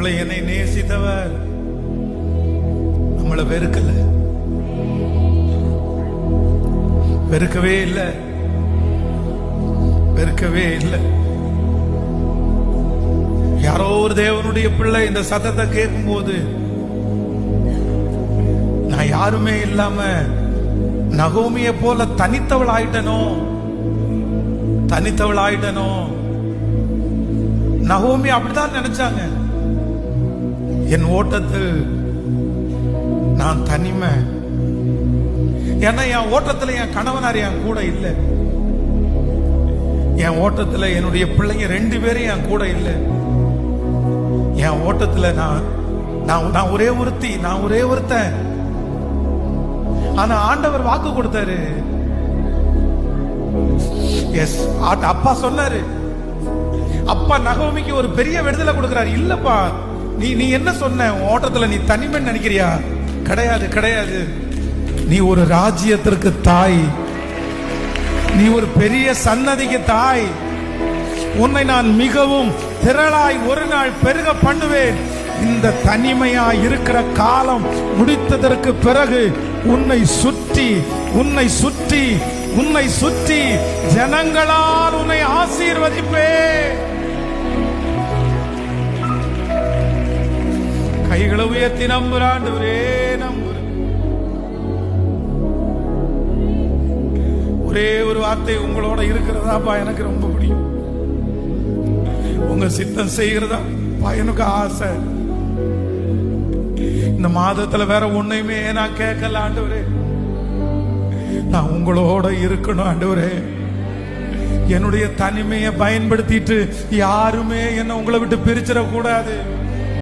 உங்களை என்னை நேசித்தவர் நம்மளை வெறுக்கவே இல்லை. யாரோ ஒரு தேவனுடைய பிள்ளை இந்த சத்தத்தை கேட்கும் போது, நான் யாருமே இல்லாம நகோமியை போல தனித்தவள் ஆயிட்டனோ. நகோமி அப்படிதான் நினைச்சாங்க. என் ஓட்டத்தில் நான் தனிமை. ஏன்னா என் ஓட்டத்துல என் கணவனார் என் கூட இல்லை. என் ஓட்டத்துல என்னுடைய பிள்ளைங்க 2 பேரும் என் கூட இல்லை. என் ஓட்டத்துல நான் ஒரே ஒருத்தன். ஆனா ஆண்டவர் வாக்கு கொடுத்தாரு. எஸ், அப்பா சொன்னாரு. அப்பா நகோமிக்கு ஒரு பெரிய விடுதலை கொடுக்கிறாரு. இல்லப்பா, நீ என்ன சொன்ன? ஓட்டத்துல நீ தனிமைன்னு நினைக்கிறியா? கிடையாது. நீ ஒரு ராஜ்யத்திற்கு தாய். நீ ஒரு பெரிய சன்னதிக்கு தாய். உன்னை நான் மிகவும் திரளாய் ஒரு நாள் பெருக பண்ணுவேன். இந்த தனிமையா இருக்கிற காலம் முடித்ததற்கு பிறகு உன்னை சுற்றி ஜனங்களால் உன்னை ஆசீர்வதிப்பேன். கைகளை உயர்த்தி நம்புறாண்டவரே, ஒரே ஒரு வார்த்தை, உங்களோட இருக்கிறதாப்பா எனக்கு ரொம்ப பிடிக்கும். உங்க சித்தம் செய்கிறதா எனக்கு ஆசை. இந்த மாதத்துல வேற ஒண்ணுமே நான் கேட்கல ஆண்டவரே. நான் உங்களோட இருக்கணும் ஆண்டவரே. என்னுடைய தனிமையை பயன்படுத்திட்டு யாருமே என்ன உங்களை விட்டு பிரிச்சிட கூடாது.